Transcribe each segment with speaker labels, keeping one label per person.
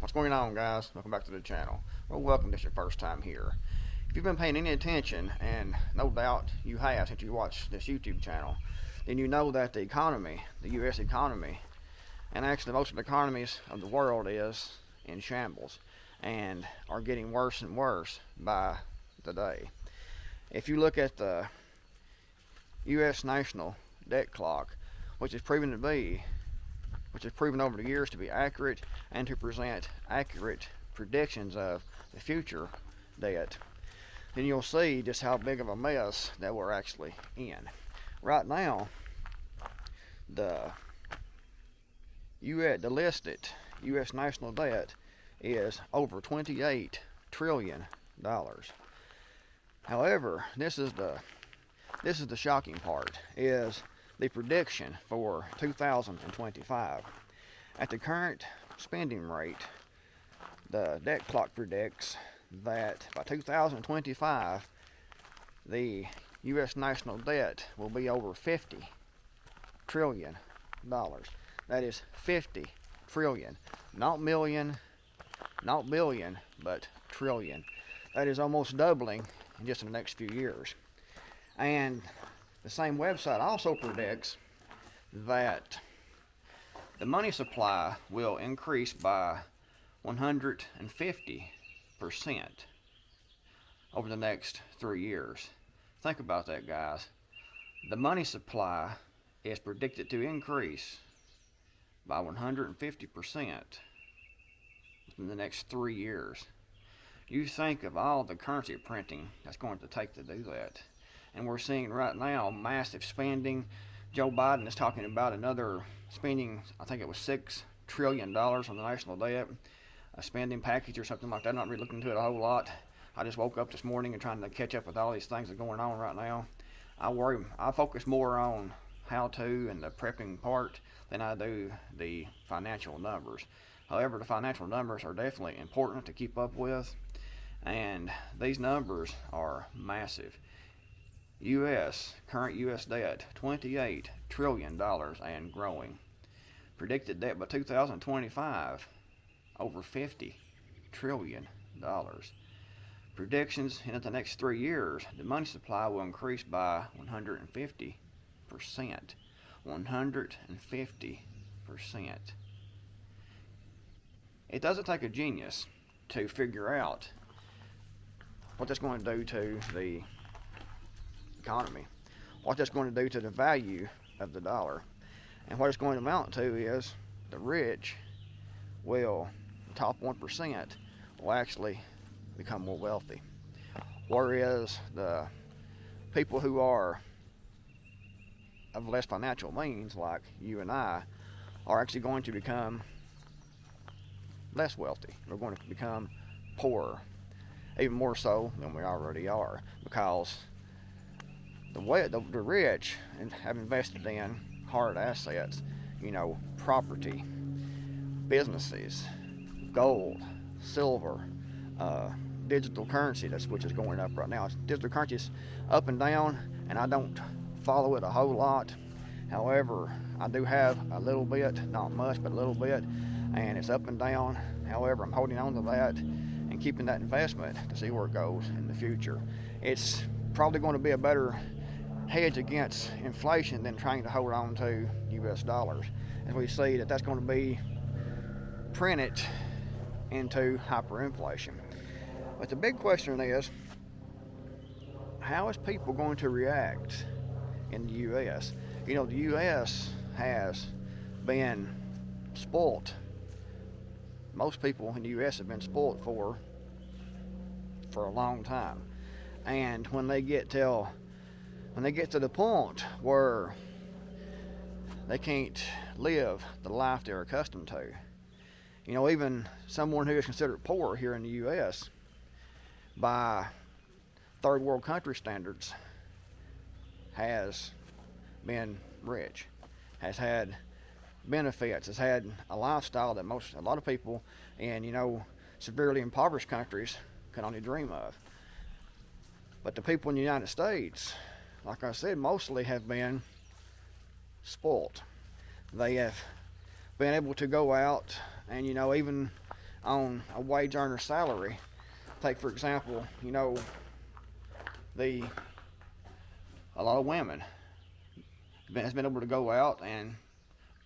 Speaker 1: What's going on, guys? Welcome back to the channel. Well, welcome if it's your first time here. If you've been paying any attention, and no doubt you have since you watched this YouTube channel, then you know that the economy, the U.S. economy, and actually most of the economies of the world is in shambles and are getting worse and worse by the day. If you look at the U.S. national debt clock, which is proven over the years to be accurate and to present accurate predictions of the future debt, then you'll see just how big of a mess that we're actually in. Right now, the listed U.S. national debt is over $28 trillion. However, this is the shocking part, is the prediction for 2025. At the current spending rate, the debt clock predicts that by 2025, the U.S. national debt will be over $50 trillion. That is 50 trillion, not million, not billion, but trillion. That is almost doubling in just the next few years. And the same website also predicts that the money supply will increase by 150% over the next 3 years. Think about that, guys. The money supply is predicted to increase by 150% in the next 3 years. You think of all the currency printing that's going to take to do that. And we're seeing right now massive spending. Joe Biden is talking about another spending, I think it was $6 trillion on the national debt, a spending package or something like that. I'm not really looking into it a whole lot. I just woke up this morning and trying to catch up with all these things that are going on right now. I focus more on how to and the prepping part than I do the financial numbers. However, the financial numbers are definitely important to keep up with, and these numbers are massive. Current U.S. debt, $28 trillion and growing. Predicted debt by 2025, over $50 trillion. Predictions in the next 3 years, the money supply will increase by 150%. 150%. It doesn't take a genius to figure out what that's going to do to the economy, what that's going to do to the value of the dollar. And what it's going to amount to is the rich will, the top 1%, will actually become more wealthy. Whereas the people who are of less financial means, like you and I, are actually going to become less wealthy. We're going to become poorer, even more so than we already are, because the rich have invested in hard assets, property, businesses, gold, silver, digital currency, which is going up right now. Digital currency is up and down, and I don't follow it a whole lot. However, I do have a little bit, not much, but a little bit, and it's up and down. However, I'm holding on to that and keeping that investment to see where it goes in the future. It's probably going to be a better hedge against inflation than trying to hold on to U.S. dollars, as we see that's going to be printed into hyperinflation. But the big question is, how is people going to react in the U.S.? The U.S. has been spoilt. Most people in the U.S. have been spoilt for a long time, and when they get to the point where they can't live the life they're accustomed to, even someone who is considered poor here in the U.S. by third world country standards has been rich, has had benefits, has had a lifestyle that a lot of people in severely impoverished countries can only dream of. But the people in the United States, like I said, mostly have been spoilt. They have been able to go out and even on a wage earner salary. Take for example, you know, a lot of women has been able to go out and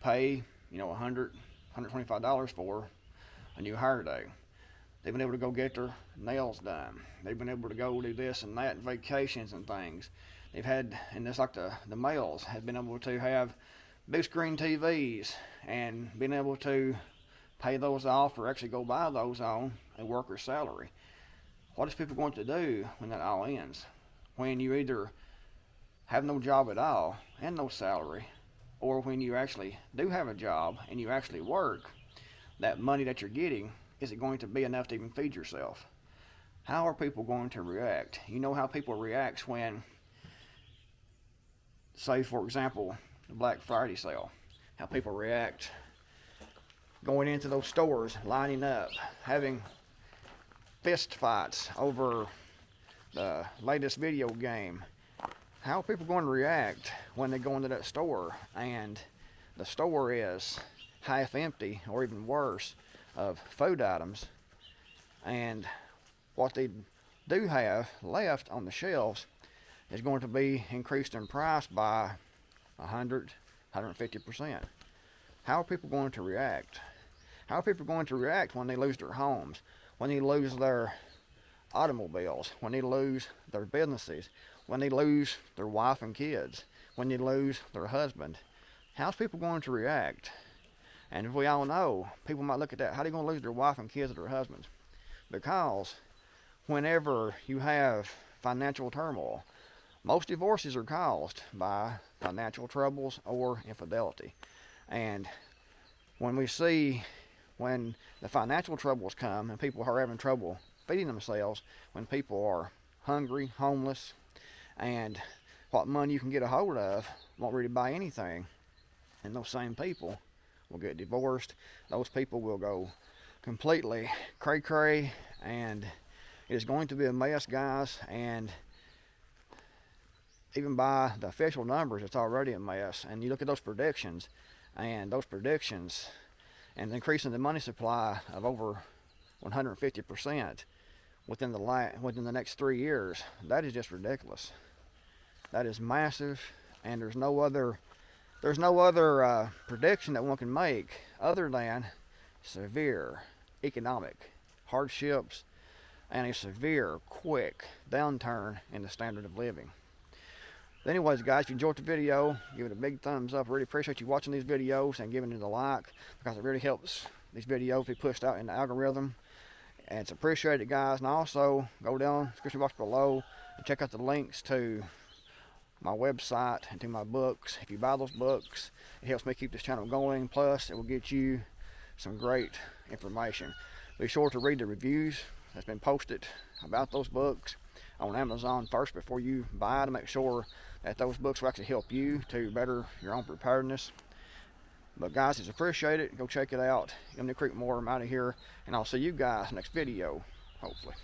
Speaker 1: pay, you know, $125 for a new hair day. They've been able to go get their nails done. They've been able to go do this and that, vacations and things. They've had, and it's like the males have been able to have big screen TVs and been able to pay those off or actually go buy those on a worker's salary. What is people going to do when that all ends? When you either have no job at all and no salary, or when you actually do have a job and you actually work, that money that you're getting, is it going to be enough to even feed yourself? How are people going to react? You know how people react when, say for example, the Black Friday sale. How people react going into those stores, lining up, having fist fights over the latest video game. How are people going to react when they go into that store and the store is half empty, or even worse, of food items, and what they do have left on the shelves is going to be increased in price by 150%. How are people going to react? How are people going to react when they lose their homes, when they lose their automobiles, when they lose their businesses, when they lose their wife and kids, when they lose their husband? How's people going to react? And if we all know, people might look at that, how are they going to lose their wife and kids or their husbands? Because whenever you have financial turmoil, most divorces are caused by financial troubles or infidelity. And when we see when the financial troubles come and people are having trouble feeding themselves, when people are hungry, homeless, and what money you can get a hold of won't really buy anything, and those same people will get divorced. Those people will go completely cray-cray, and it is going to be a mess, guys. And even by the official numbers, it's already a mess. And you look at those predictions, and increasing the money supply of over 150% within the next 3 years. That is just ridiculous. That is massive, and there's no other prediction that one can make other than severe economic hardships and a severe, quick downturn in the standard of living. But anyways, guys, if you enjoyed the video, give it a big thumbs up. I really appreciate you watching these videos and giving it a like, because it really helps these videos be pushed out in the algorithm. And it's appreciated, guys. And also, go down, description box below, and check out the links to my website and to my books. If you buy those books, it helps me keep this channel going. Plus, it will get you some great information. Be sure to read the reviews that's been posted about those books on Amazon first before you buy, to make sure that those books will actually help you to better your own preparedness. But guys, it's appreciated. Go check it out. I'm the Creekmore. I'm out of here, and I'll see you guys next video, hopefully.